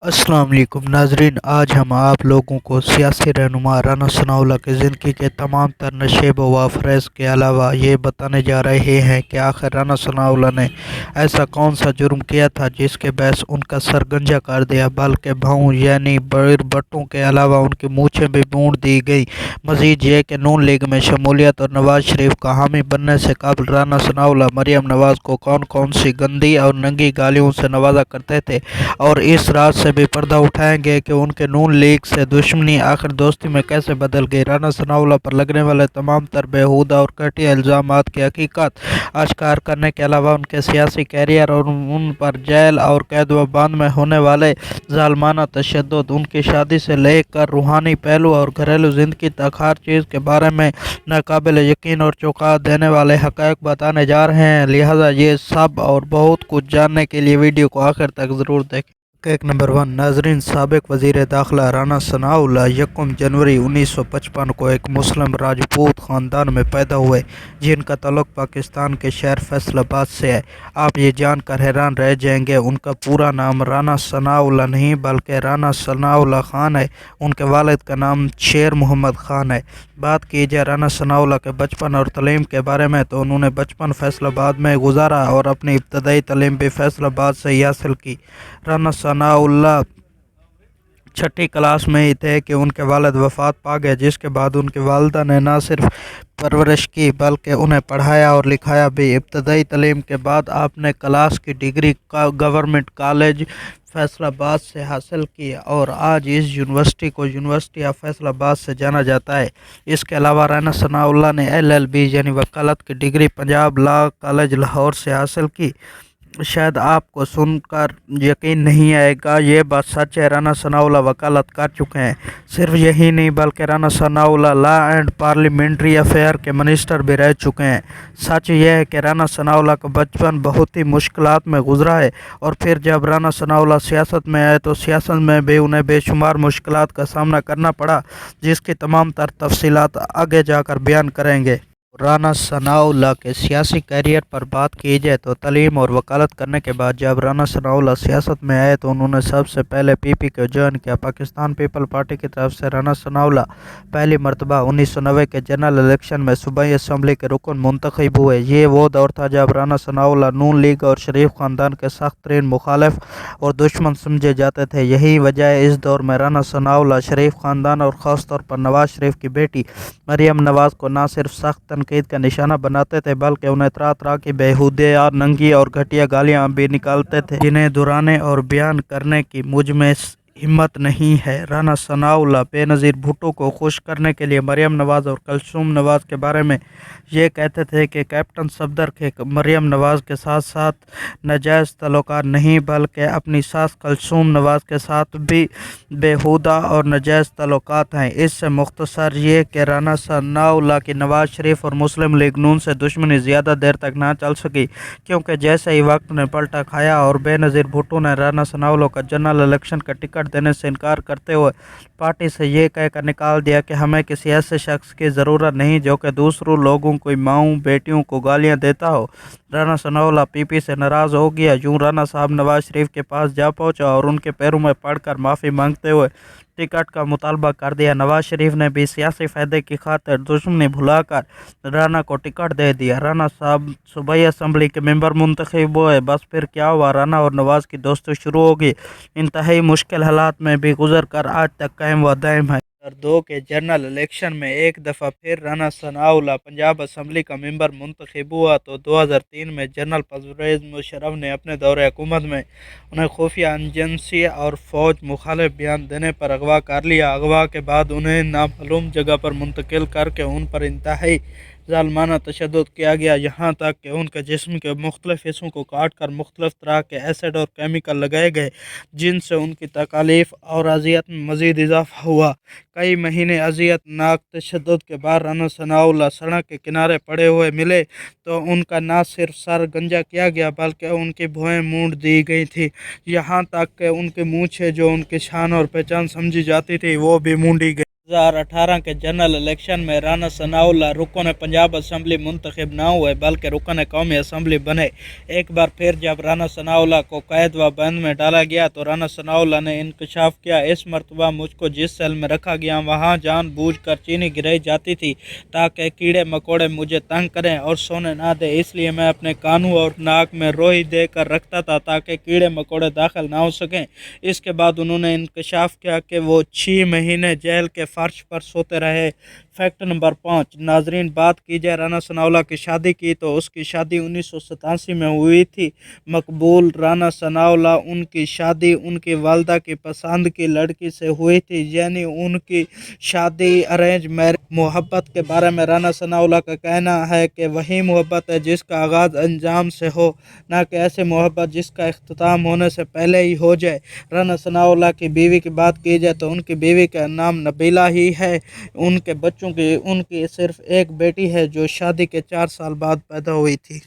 अस्सलाम वालेकुम नाजरीन, आज हम आप लोगों को सियासी रहनुमा राना सनाउल्लाह की ज़िंदगी के तमाम तर नशेब व फ़रेज़ के अलावा ये बताने जा रहे हैं कि आखिर राना सनाउल्लाह ने ऐसा कौन सा जुर्म किया था जिसके बहस उनका सर गंजा कर दिया, बल्कि भाऊ यानी बड़ बट्टों के अलावा उनकी मूछें भी बूँद दी गई। मज़ीद ये कि नून लीग में शमूलियत और नवाज शरीफ का हामी बनने से कबल राना सनाउल्लाह मरीम नवाज़ को कौन कौन सी गंदी और नंगी गालियों से नवाजा करते थे, और इस रात से भी पर्दा उठाएंगे कि उनके नून लीग से दुश्मनी आखिर दोस्ती में कैसे बदल गई। राना सनाउल्लाह पर लगने वाले तमाम तर बेहुदा और घटिया इल्ज़ामात की हकीकत आश्कार करने के अलावा उनके सियासी कैरियर और उन पर जेल और कैद व बंद में होने वाले ज़ालमाना तशद्दुद, उनकी शादी से लेकर रूहानी पहलू और घरेलू ज़िंदगी तक हर चीज़ के बारे में नाकाबिल यकीन और चौंका देने वाले हक़ाइक़ बताने जा रहे हैं। लिहाजा ये सब और बहुत कुछ जानने के लिए वीडियो को आखिर तक ज़रूर देखें। हक़ाइक़ नंबर 1। नाज़रीन, साबिक़ वज़ीर दाखिला राना सनाउल्लाह 1 जनवरी 1955 को एक मुस्लिम राजपूत ख़ानदान में पैदा हुए, जिनका ताल्लुक़ पाकिस्तान के शहर फैसलाबाद से है। आप ये जानकर हैरान रह जाएंगे, उनका पूरा नाम राना सनाउल्लाह नहीं बल्कि राना सनाउल्लाह ख़ान है। उनके वालिद का नाम शेर मोहम्मद ख़ान है। बात की जाए राना सनाउल्लाह के बचपन और तालीम के बारे में, तो उन्होंने बचपन फैसलाबाद में गुजारा और अपनी इब्तदाई तालीम भी फैसलाबाद से ही हासिल की। राना सनाउल्लाह छठी क्लास में ही थे कि उनके वालिद वफ़ात पा गए, जिसके बाद उनकी वालिदा ने न सिर्फ परवरिश की बल्कि उन्हें पढ़ाया और लिखाया भी। इब्तदाई तालीम के बाद आपने क्लास की डिग्री गवर्नमेंट कॉलेज फैसलाबाद से हासिल की और आज इस यूनिवर्सिटी को यूनिवर्सिटी ऑफ फैसलाबाद से जाना जाता है। इसके अलावा राना सनाउल्लाह ने LLB यानी वकालत की degree Punjab law college Lahore से हासिल की। शायद आपको सुनकर यकीन नहीं आएगा, ये बात सच है, राना सनाउल्लाह वकालत कर चुके हैं। सिर्फ यही नहीं बल्कि Rana Sanaullah law and parliamentary affair के मिनिस्टर भी रह चुके हैं। सच यह है कि राना सनाउल्लाह का बचपन बहुत ही मुश्किलात में गुजरा है, और फिर जब राना सनाउल्लाह सियासत में आए तो सियासत में भी उन्हें बेशुमार मुश्किलात का सामना करना पड़ा, जिसकी तमाम तर तफसीलात आगे जाकर बयान करेंगे। राना सनाउल्लाह के सियासी कैरियर पर बात की जाए तो तालीम और वकालत करने के बाद जब राना सनाउल्लाह सियासत में आए तो उन्होंने सबसे पहले PP को ज्वाइन किया। पाकिस्तान पीपल पार्टी की तरफ से राना सनाउल्लाह पहली मरतबा 1990 के जनरल इलेक्शन में सूबाई असम्बली के रुकन मुंतखब हुए। ये वो दौर था जब राना सनाउल्लाह नून लीग और शरीफ ख़ानदान के सख्त तरीन मुखालिफ और दुश्मन समझे जाते थे। यही वजह है इस दौर में राना सनाउल्लाह शरीफ ख़ानदान और ख़ास तौर पर नवाज शरीफ की बेटी मरीम नवाज़ को न सिर्फ सख्त तनकीद का निशाना बनाते थे बल्कि उन्हें तरह तरह की बेहुदे और नंगी और घटिया गालियाँ भी निकालते थे, जिन्हें दोहराने और बयान करने की मुझ में हिम्मत नहीं है। राना सनाउल्लाह बेनज़ीर भुट्टो को खुश करने के लिए मरीम नवाज़ और कलसूम नवाज़ के बारे में ये कहते थे कि कैप्टन सफदर के मरीम नवाज़ के साथ साथ नाजायज़ तल्लुकात नहीं बल्कि अपनी सास कलसूम नवाज़ के साथ भी बेहुदा और नाजायज़ तल्लुकात हैं। इससे मुख्तसर ये कि राना सनाउल्लाह की नवाज शरीफ और मुस्लिम लीग नून से दुश्मनी ज़्यादा देर तक ना चल सकी, क्योंकि जैसे ही वक्त ने पलटा खाया और बेनज़ीर भुट्टो ने राना सनाउल्लाह का जनरल इलेक्शन का टिकट देने से इनकार करते हुए पार्टी से ये कहकर निकाल दिया कि हमें किसी ऐसे शख्स की ज़रूरत नहीं जो कि दूसरों लोगों को माऊँ बेटियों को गालियाँ देता हो। राना सनाउल्लाह PP से नाराज़ हो गया। यूँ राना साहब नवाज शरीफ के पास जा पहुँचा और उनके पैरों में पड़कर माफ़ी मांगते हुए टिकट का मुतालबा कर दिया। नवाज शरीफ ने भी सियासी फ़ायदे की खातिर दुश्मनी भुलाकर राना को टिकट दे दिया। राना साहब सूबाई असम्बली के मेंबर मुंतखब हुए। बस फिर क्या हुआ, राना और नवाज़ की दोस्ती शुरू होगी। इंतहाई मुश्किल हालात में भी गुजर कर आज तक कायम व दायम है। 2002 के जनरल इलेक्शन में एक दफ़ा फिर राना सनाउल्लाह पंजाब असम्बली का मेंबर मुंतखब हुआ तो 2003 में जनरल परवेज़ मुशर्रफ ने अपने दौरे हुकूमत में उन्हें खुफिया एजेंसी और फ़ौज मुखालिफ बयान देने पर अगवा कर लिया। अगवा के बाद उन्हें नामालूम जगह पर मुंतकिल करके उन पर इंतहाई ज़ालमाना तशद्दुद किया गया, यहाँ तक कि उनके जिस्म के मुख्तलिफ हिस्सों को काट कर मुख्तलिफ तरह के एसिड और केमिकल लगाए गए, जिनसे उनकी तकालीफ और अजियत में मज़ीद इजाफा हुआ। कई महीने अजियत नाक तशद्दुद के बाद राना सनाउल्लाह सड़क के किनारे पड़े हुए मिले तो उनका न सिर्फ सर गंजा किया गया बल्कि उनकी भौहें मूंद दी गई थी, यहाँ तक कि उनकी मूछें जो उनकी शान और पहचान समझी जाती थी वो भी मूंदी गई। 2018 کے جنرل الیکشن میں رانا ثناءاللہ رکن پنجاب اسمبلی منتخب نہ ہوئے بلکہ رکن قومی اسمبلی بنے۔ ایک بار پھر جب رانا ثناءاللہ کو قید و بند میں ڈالا گیا تو رانا ثناءاللہ نے انکشاف کیا، اس مرتبہ مجھ کو جس سیل میں رکھا گیا وہاں جان بوجھ کر چینی گرائی جاتی تھی تاکہ کیڑے مکوڑے مجھے تنگ کریں اور سونے نہ دیں، اس لیے میں اپنے کانوں اور ناک میں روئی دے کر رکھتا تھا تاکہ کیڑے مکوڑے داخل نہ ہو سکیں۔ اس کے بعد انہوں نے انکشاف کیا کہ وہ 6 مہینے جیل کے فرش پر سوتے رہے۔ Fact number 5۔ ناظرین، بات کی جائے رانا ثناءاللہ کی شادی کی تو اس کی شادی 1987 میں ہوئی تھی۔ مقبول رانا ثناءاللہ ان کی شادی ان کی والدہ کی پسند کی لڑکی سے ہوئی تھی، یعنی ان کی شادی ارینج میرج۔ محبت کے بارے میں رانا ثناءاللہ کا کہنا ہے کہ وہی محبت ہے جس کا آغاز انجام سے ہو، نہ کہ ایسی محبت جس کا اختتام ہونے سے پہلے ہی ہو جائے۔ رانا ثناءاللہ کی بیوی کی بات کی جائے تو ان کی بیوی کا نام نبیلہ ہی ہے۔ ان کے بچوں کی ان کی صرف ایک بیٹی ہے جو شادی کے 4 سال بعد پیدا ہوئی تھی۔